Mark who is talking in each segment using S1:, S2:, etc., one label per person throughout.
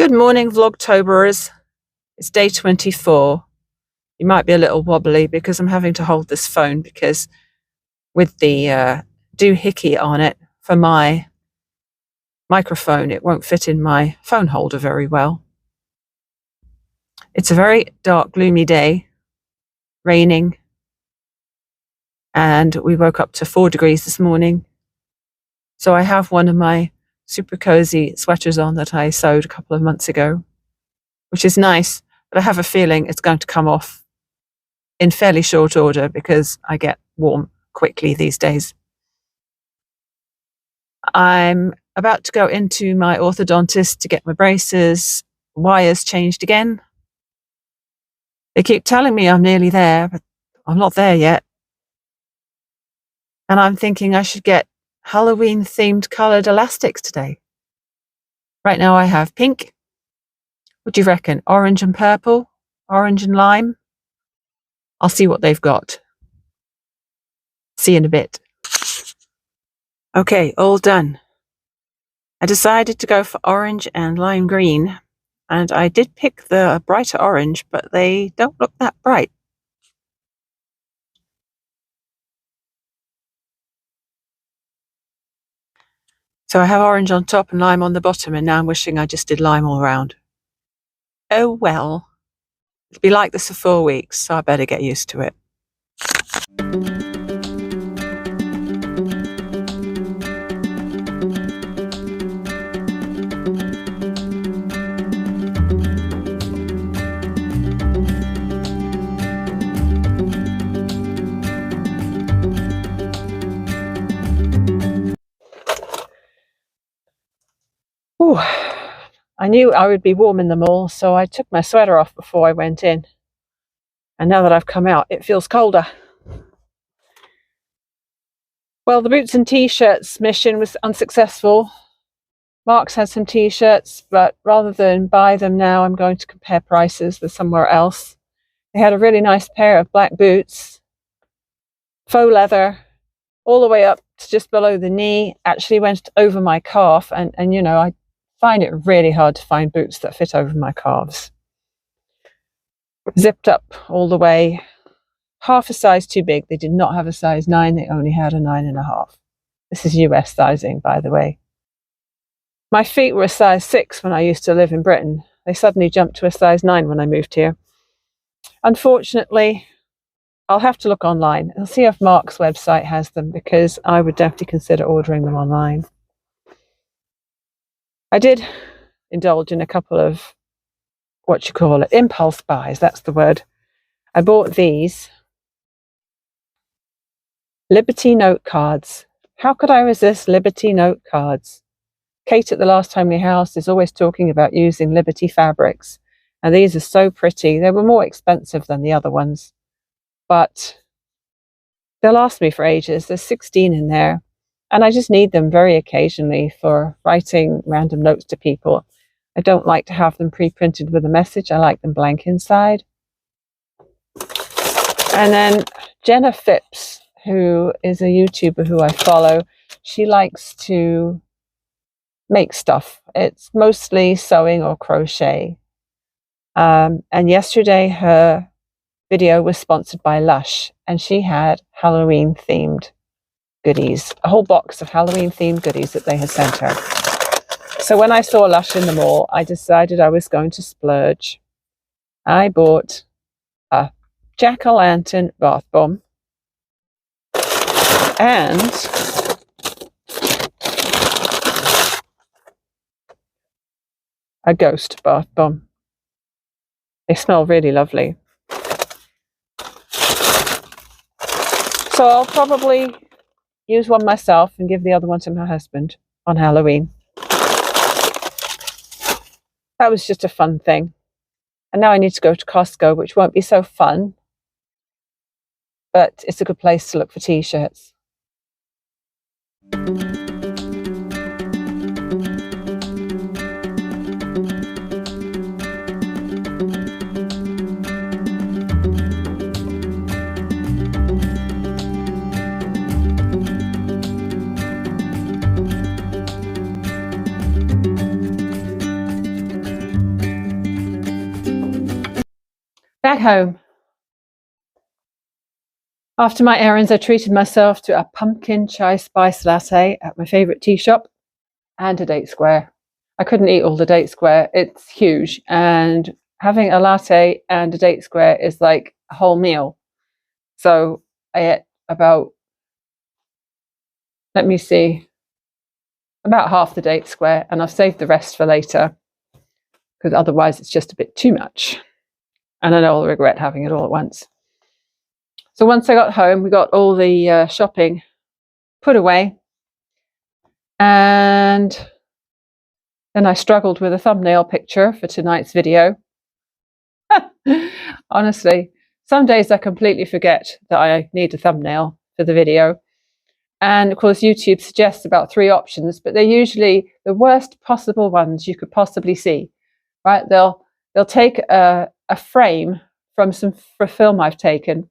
S1: Good morning, Vlogtoberers. It's day 24. You might be a little wobbly because I'm having to hold this phone because with the doohickey on it for my microphone, it won't fit in my phone holder very well. It's a very dark, gloomy day, raining, and we woke up to 4 degrees this morning. So I have one of my super cozy sweaters on that I sewed a couple of months ago, which is nice, but I have a feeling it's going to come off in fairly short order because I get warm quickly these days. I'm about to go into my orthodontist to get my braces, wires changed again. They keep telling me I'm nearly there, but I'm not there yet. And I'm thinking I should get Halloween themed colored elastics today. Right now I have pink. What do you reckon? Orange and purple? Orange and lime? I'll see what they've got. See you in a bit. Okay, all done. I decided to go for orange and lime green, and I did pick the brighter orange, but they don't look that bright. So I have orange on top and lime on the bottom, and now I'm wishing I just did lime all around. Oh well. It'll be like this for 4 weeks, so I better get used to it. Ooh, I knew I would be warm in them all, so I took my sweater off before I went in. And now that I've come out, it feels colder. Well, the boots and t-shirts mission was unsuccessful. Marks had some t-shirts, but rather than buy them now, I'm going to compare prices with somewhere else. They had a really nice pair of black boots, faux leather, all the way up to just below the knee, actually went over my calf, and you know, I find it really hard to find boots that fit over my calves. Zipped up all the way, half a size too big. They did not have a size 9, they only had a 9.5. This is US sizing, by the way. My feet were a size 6 when I used to live in Britain. They suddenly jumped to a size 9 when I moved here. Unfortunately, I'll have to look online. I'll see if Mark's website has them, because I would definitely consider ordering them online. I did indulge in a couple of, impulse buys, that's the word. I bought these Liberty note cards. How could I resist Liberty note cards? Kate at the Last Timely House is always talking about using Liberty fabrics, and these are so pretty. They were more expensive than the other ones, but they'll last me for ages. There's 16 in there, and I just need them very occasionally for writing random notes to people. I don't like to have them pre-printed with a message. I like them blank inside. And then Jenna Phipps, who is a YouTuber who I follow, she likes to make stuff. It's mostly sewing or crochet. And yesterday her video was sponsored by Lush, and she had Halloween themed goodies, a whole box of Halloween themed goodies that they had sent her. So when I saw Lush in the mall, I decided I was going to splurge. I bought a jack-o'-lantern bath bomb and a ghost bath bomb. They smell really lovely. So I'll probably use one myself and give the other one to my husband on Halloween. That was just a fun thing. And now I need to go to Costco, which won't be so fun, but it's a good place to look for t-shirts. home. After my errands, I treated myself to a pumpkin chai spice latte at my favourite tea shop and a date square. I couldn't eat all the date square. It's huge. And having a latte and a date square is like a whole meal. So I ate about, let me see, about half the date square, and I've saved the rest for later because otherwise it's just a bit too much. And I know I'll regret having it all at once. So once I got home, we got all the shopping put away. And then I struggled with a thumbnail picture for tonight's video. Honestly, some days I completely forget that I need a thumbnail for the video. And of course, YouTube suggests about 3 options, but they're usually the worst possible ones you could possibly see, right? They'll take a frame from some film I've taken.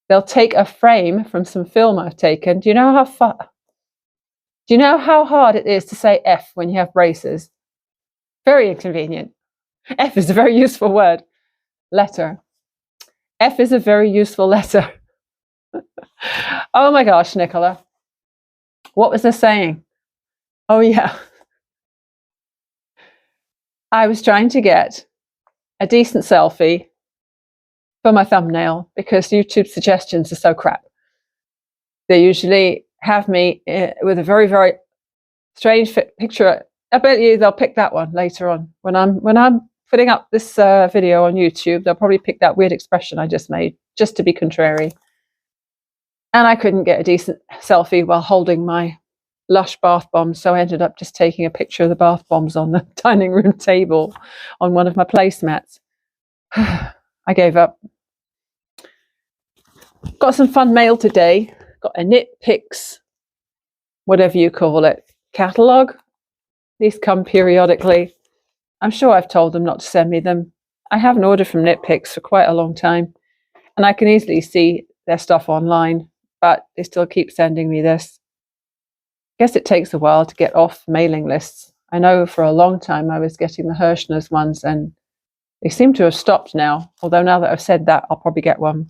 S1: They'll take a frame from some film I've taken. Do you know how hard it is to say F when you have braces? Very inconvenient. F is a very useful letter. F is a very useful letter. Oh my gosh, Nicola. What was I saying? Oh yeah. I was trying to get a decent selfie for my thumbnail because YouTube suggestions are so crap. They usually have me with a very, very strange picture. I bet you they'll pick that one later on. When I'm putting up this video on YouTube, they'll probably pick that weird expression I just made, just to be contrary. And I couldn't get a decent selfie while holding my Lush bath bombs, so I ended up just taking a picture of the bath bombs on the dining room table on one of my placemats. I gave up. Got some fun mail today. Got a Knit Picks, whatever you call it, catalogue. These come periodically. I'm sure I've told them not to send me them. I haven't ordered from Knit Picks for quite a long time, and I can easily see their stuff online, but they still keep sending me this. I guess it takes a while to get off mailing lists. I know for a long time I was getting the Hirschner's ones, and they seem to have stopped now, although now that I've said that, I'll probably get one.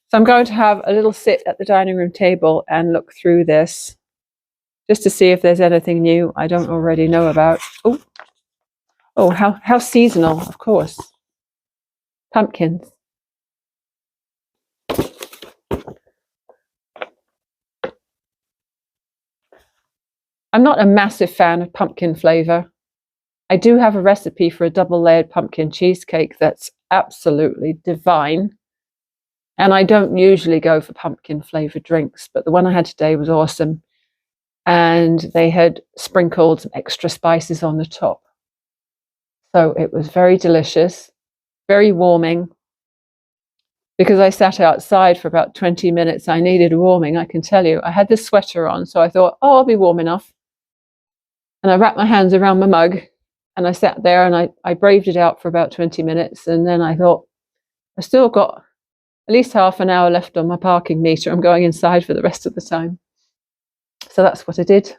S1: So I'm going to have a little sit at the dining room table and look through this just to see if there's anything new I don't already know about. Oh, how seasonal, of course. Pumpkins. I'm not a massive fan of pumpkin flavour. I do have a recipe for a double-layered pumpkin cheesecake that's absolutely divine. And I don't usually go for pumpkin flavoured drinks, but the one I had today was awesome. And they had sprinkled some extra spices on the top. So it was very delicious, very warming. Because I sat outside for about 20 minutes, I needed warming, I can tell you. I had this sweater on, so I thought, oh, I'll be warm enough. And I wrapped my hands around my mug, and I sat there and I braved it out for about 20 minutes. And then I thought, I've still got at least half an hour left on my parking meter. I'm going inside for the rest of the time. So that's what I did.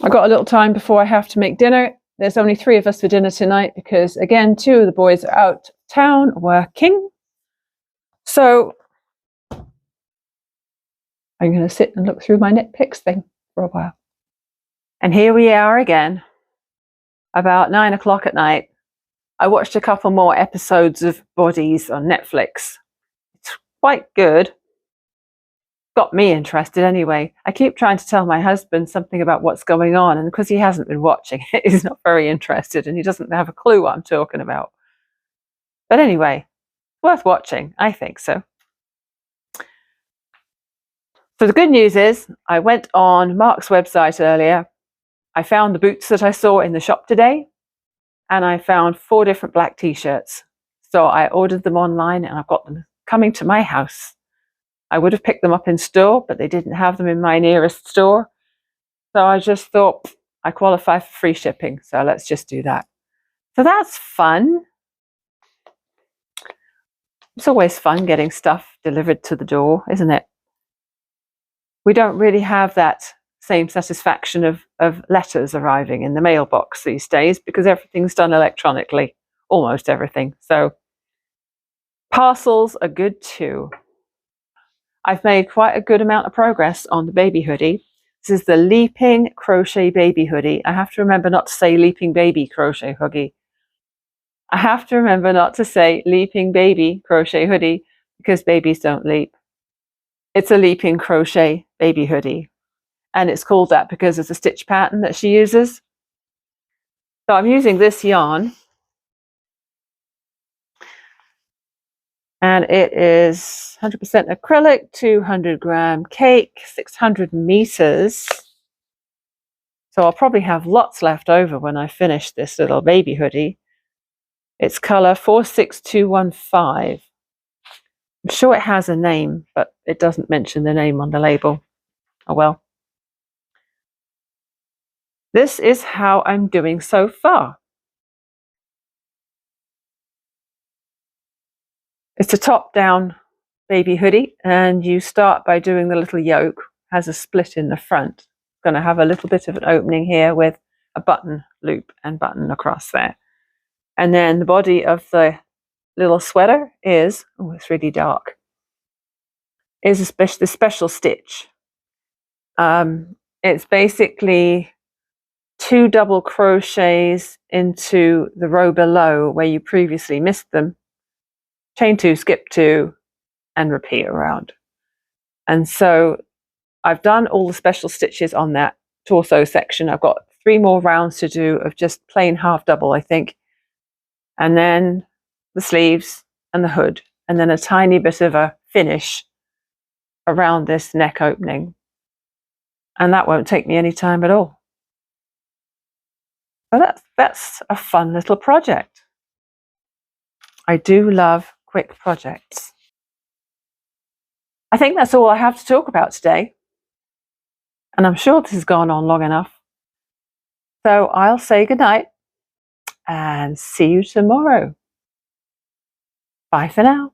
S1: I got a little time before I have to make dinner. There's only 3 of us for dinner tonight because, again, 2 of the boys are out of town working. So I'm going to sit and look through my Knit Picks thing for a while. And here we are again, about 9 o'clock at night. I watched a couple more episodes of Bodies on Netflix. It's quite good. Got me interested anyway. I keep trying to tell my husband something about what's going on, and because he hasn't been watching it, he's not very interested and he doesn't have a clue what I'm talking about. But anyway, worth watching, I think so. So the good news is I went on Mark's website earlier. I found the boots that I saw in the shop today, and I found 4 different black t-shirts. So I ordered them online and I've got them coming to my house. I would have picked them up in store, but they didn't have them in my nearest store. So I just thought I qualify for free shipping, so let's just do that. So that's fun. It's always fun getting stuff delivered to the door, isn't it? We don't really have that same satisfaction of letters arriving in the mailbox these days, because everything's done electronically, almost everything. So parcels are good too. I've made quite a good amount of progress on the baby hoodie. This is the Leaping Crochet Baby Hoodie. I have to remember not to say Leaping Baby Crochet Hoodie. I have to remember not to say Leaping Baby Crochet Hoodie, because babies don't leap. It's a Leaping Crochet Baby Hoodie. And it's called that because of the stitch pattern that she uses. So I'm using this yarn. And it is 100% acrylic, 200-gram cake, 600 meters. So I'll probably have lots left over when I finish this little baby hoodie. It's color 46215. I'm sure it has a name, but it doesn't mention the name on the label. Oh well. This is how I'm doing so far. It's a top-down baby hoodie, and you start by doing the little yoke. It has a split in the front. It's going to have a little bit of an opening here with a button loop and button across there. And then the body of the little sweater is, oh, it's really dark, is the special stitch. It's basically 2 double crochets into the row below where you previously missed them, chain 2, skip 2, and repeat around. And so I've done all the special stitches on that torso section. I've got 3 more rounds to do of just plain half double, I think, and then the sleeves and the hood, and then a tiny bit of a finish around this neck opening. And that won't take me any time at all. But that's a fun little project. I do love quick projects. I think that's all I have to talk about today. And I'm sure this has gone on long enough. So I'll say goodnight and see you tomorrow. Bye for now.